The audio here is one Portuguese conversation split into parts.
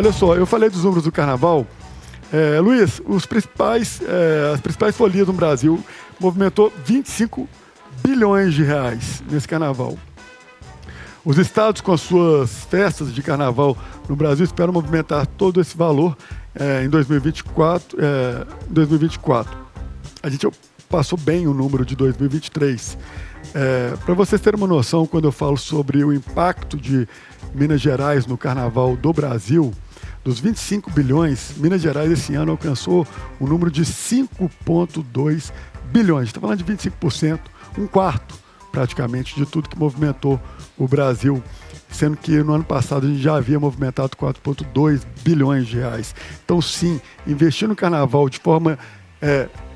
Olha só, eu falei dos números do carnaval. Luiz, as principais folias no Brasil movimentou 25 bilhões de reais nesse carnaval. Os estados com as suas festas de carnaval no Brasil esperam movimentar todo esse valor em 2024. A gente passou bem o número de 2023. Para vocês terem uma noção, quando eu falo sobre o impacto de Minas Gerais no carnaval do Brasil, dos 25 bilhões, Minas Gerais esse ano alcançou um número de 5,2 bilhões. Está falando de 25%, um quarto praticamente de tudo que movimentou o Brasil, sendo que no ano passado a gente já havia movimentado 4,2 bilhões de reais. Então sim, investir no carnaval de forma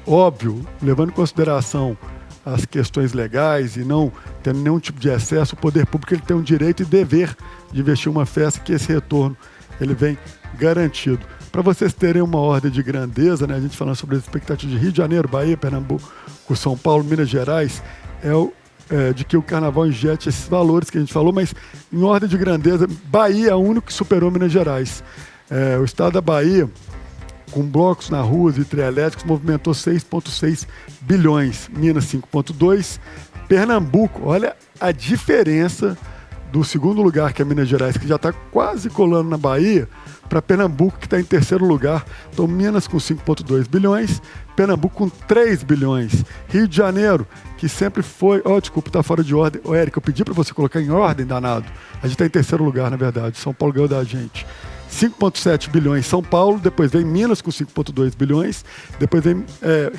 óbvio, levando em consideração as questões legais e não tendo nenhum tipo de excesso, o poder público ele tem um direito e dever de investir em uma festa que esse retorno ele vem garantido. Para vocês terem uma ordem de grandeza, né, a gente falando sobre as expectativas de Rio de Janeiro, Bahia, Pernambuco, São Paulo, Minas Gerais, de que o carnaval injete esses valores que a gente falou, mas em ordem de grandeza, Bahia é o único que superou Minas Gerais. O estado da Bahia, com blocos na ruas e trielétricos, movimentou 6,6 bilhões, Minas 5,2, Pernambuco, olha a diferença do segundo lugar, que é Minas Gerais, que já está quase colando na Bahia, para Pernambuco, que está em terceiro lugar. Então, Minas com 5,2 bilhões, Pernambuco com 3 bilhões. Rio de Janeiro, que sempre foi... desculpa, está fora de ordem. Érico, eu pedi para você colocar em ordem, danado. A gente está em terceiro lugar, na verdade. São Paulo ganhou da gente. 5,7 bilhões São Paulo, depois vem Minas com 5,2 bilhões, depois vem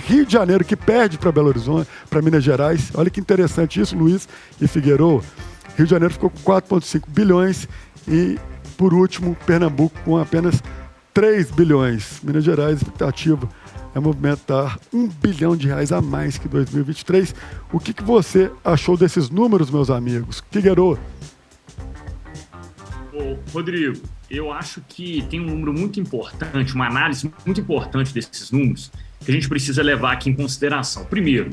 Rio de Janeiro, que perde para Belo Horizonte, para Minas Gerais. Olha que interessante isso, Luiz e Figueiredo. Rio de Janeiro ficou com 4,5 bilhões e, por último, Pernambuco com apenas 3 bilhões. Minas Gerais, a expectativa é movimentar 1 bilhão de reais a mais que 2023. O que você achou desses números, meus amigos? Figueiredo. Rodrigo, eu acho que tem um número muito importante, uma análise muito importante desses números que a gente precisa levar aqui em consideração. Primeiro,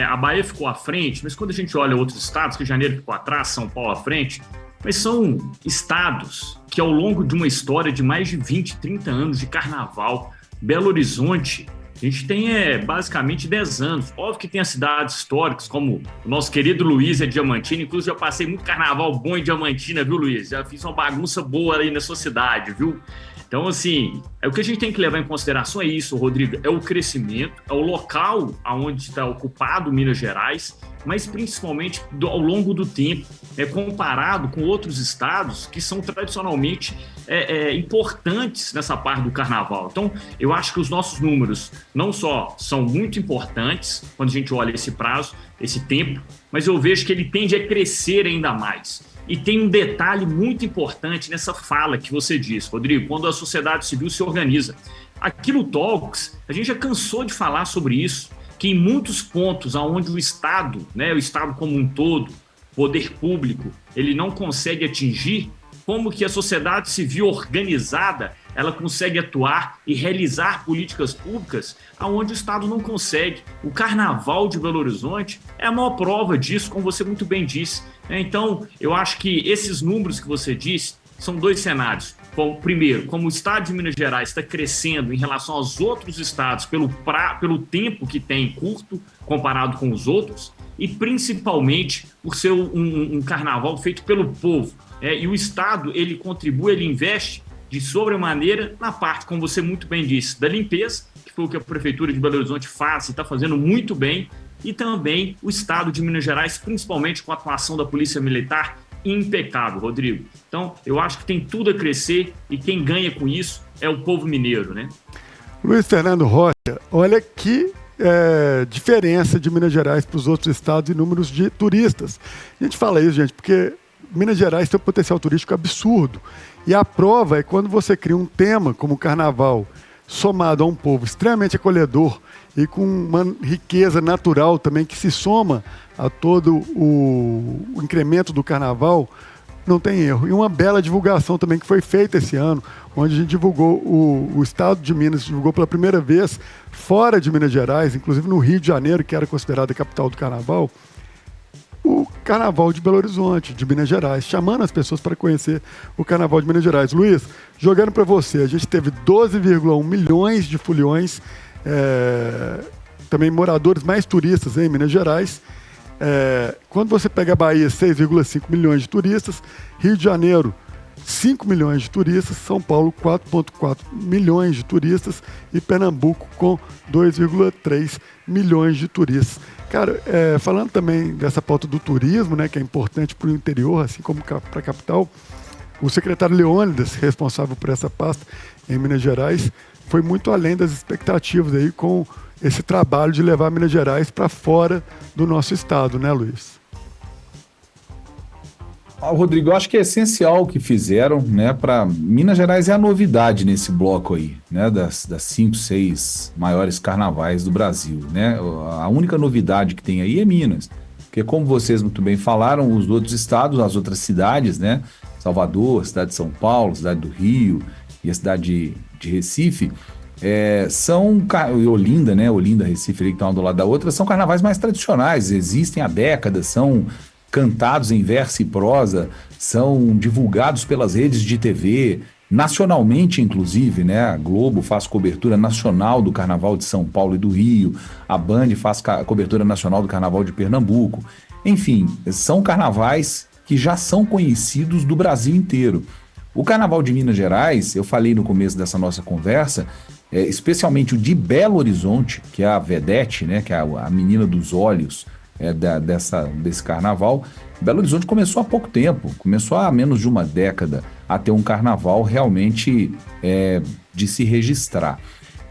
a Bahia ficou à frente, mas quando a gente olha outros estados, Rio de Janeiro ficou atrás, São Paulo à frente, mas são estados que ao longo de uma história de mais de 20, 30 anos de carnaval, Belo Horizonte, a gente tem basicamente 10 anos. Óbvio que tem as cidades históricas, como o nosso querido Luiz é Diamantina. Inclusive, já passei muito carnaval bom em Diamantina, viu, Luiz? Já fiz uma bagunça boa aí na sua cidade, viu? Então, assim, o que a gente tem que levar em consideração é isso, Rodrigo, é o crescimento, é o local onde está ocupado Minas Gerais, mas principalmente ao longo do tempo, comparado com outros estados que são tradicionalmente importantes nessa parte do carnaval. Então, eu acho que os nossos números não só são muito importantes quando a gente olha esse prazo, esse tempo, mas eu vejo que ele tende a crescer ainda mais. E tem um detalhe muito importante nessa fala que você disse, Rodrigo, quando a sociedade civil se organiza. Aqui no Talks, a gente já cansou de falar sobre isso, que em muitos pontos onde o Estado, o Estado como um todo, poder público, ele não consegue atingir, como que a sociedade civil organizada ela consegue atuar e realizar políticas públicas aonde o Estado não consegue. O Carnaval de Belo Horizonte é a maior prova disso, como você muito bem disse. Então, eu acho que esses números que você disse são dois cenários. Primeiro, como o estado de Minas Gerais está crescendo em relação aos outros estados pelo tempo que tem curto comparado com os outros, e principalmente por ser um carnaval feito pelo povo. E o Estado, ele contribui, ele investe de sobremaneira na parte, como você muito bem disse, da limpeza, que foi o que a Prefeitura de Belo Horizonte faz e está fazendo muito bem, e também o Estado de Minas Gerais, principalmente com a atuação da Polícia Militar, impecável, Rodrigo. Então, eu acho que tem tudo a crescer e quem ganha com isso é o povo mineiro, né? Luiz Fernando Rocha, olha que diferença de Minas Gerais para os outros estados em números de turistas. A gente fala isso, gente, porque Minas Gerais tem um potencial turístico absurdo. E a prova é quando você cria um tema como o carnaval, somado a um povo extremamente acolhedor e com uma riqueza natural também que se soma a todo o incremento do carnaval, não tem erro. E uma bela divulgação também que foi feita esse ano, onde a gente divulgou, o estado de Minas divulgou pela primeira vez, fora de Minas Gerais, inclusive no Rio de Janeiro, que era considerada a capital do carnaval, o Carnaval de Belo Horizonte, de Minas Gerais, chamando as pessoas para conhecer o Carnaval de Minas Gerais. Luiz, jogando para você, a gente teve 12,1 milhões de foliões, também moradores mais turistas em Minas Gerais. Quando você pega a Bahia, 6,5 milhões de turistas, Rio de Janeiro, 5 milhões de turistas, São Paulo 4,4 milhões de turistas e Pernambuco com 2,3 milhões de turistas. Cara, falando também dessa pauta do turismo, né, que é importante para o interior, assim como para a capital, o secretário Leônidas, responsável por essa pasta em Minas Gerais, foi muito além das expectativas aí com esse trabalho de levar Minas Gerais para fora do nosso estado, né, Luiz? Rodrigo, eu acho que é essencial o que fizeram, né? Para Minas Gerais é a novidade nesse bloco aí, né? Das 5, 6 maiores carnavais do Brasil, né? A única novidade que tem aí é Minas, porque como vocês muito bem falaram, os outros estados, as outras cidades, né? Salvador, cidade de São Paulo, cidade do Rio e a cidade de Recife, Olinda, né? Olinda, Recife, que estão uma do lado da outra, são carnavais mais tradicionais, existem há décadas, são cantados em verso e prosa, são divulgados pelas redes de TV, nacionalmente inclusive, né? A Globo faz cobertura nacional do Carnaval de São Paulo e do Rio, a Band faz cobertura nacional do Carnaval de Pernambuco. Enfim, são carnavais que já são conhecidos do Brasil inteiro. O Carnaval de Minas Gerais, eu falei no começo dessa nossa conversa, especialmente o de Belo Horizonte, que é a vedete, né? Que é a menina dos olhos, desse carnaval. Belo Horizonte começou há pouco tempo, começou há menos de uma década a ter um carnaval realmente de se registrar.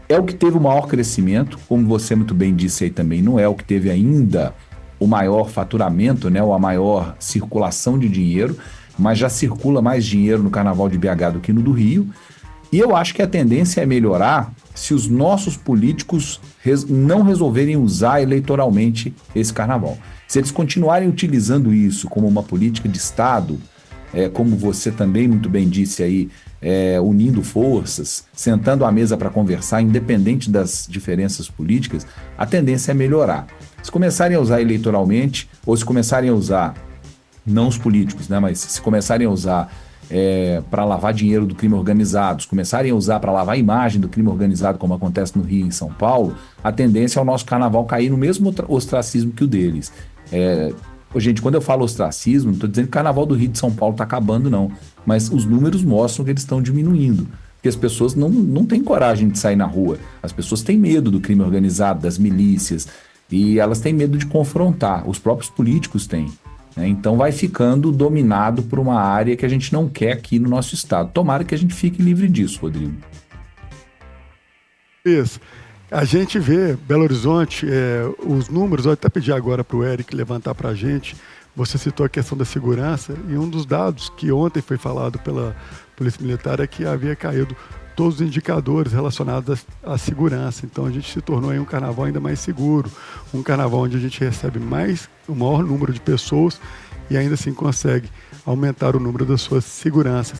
É o que teve o maior crescimento, como você muito bem disse aí também, não é o que teve ainda o maior faturamento, né, ou a maior circulação de dinheiro, mas já circula mais dinheiro no carnaval de BH do que no do Rio. E eu acho que a tendência é melhorar se os nossos políticos não resolverem usar eleitoralmente esse carnaval. Se eles continuarem utilizando isso como uma política de Estado, como você também muito bem disse aí, unindo forças, sentando à mesa para conversar, independente das diferenças políticas, a tendência é melhorar. Se começarem a usar eleitoralmente, ou se começarem a usar, não os políticos, né, mas se começarem a usar para lavar dinheiro do crime organizado, começarem a usar para lavar a imagem do crime organizado, como acontece no Rio e em São Paulo, a tendência é o nosso carnaval cair no mesmo ostracismo que o deles. Gente, quando eu falo ostracismo, não estou dizendo que o carnaval do Rio e de São Paulo está acabando, não. Mas os números mostram que eles estão diminuindo. Porque as pessoas não têm coragem de sair na rua. As pessoas têm medo do crime organizado, das milícias, e elas têm medo de confrontar. Os próprios políticos têm. Então vai ficando dominado por uma área que a gente não quer aqui no nosso estado. Tomara que a gente fique livre disso, Rodrigo. Isso. A gente vê Belo Horizonte, os números, eu até pedi agora para o Eric levantar para a gente, você citou a questão da segurança, e um dos dados que ontem foi falado pela Polícia Militar é que havia caído todos os indicadores relacionados à segurança. Então a gente se tornou aí um carnaval ainda mais seguro, um carnaval onde a gente recebe o maior número de pessoas e ainda assim consegue aumentar o número das suas seguranças.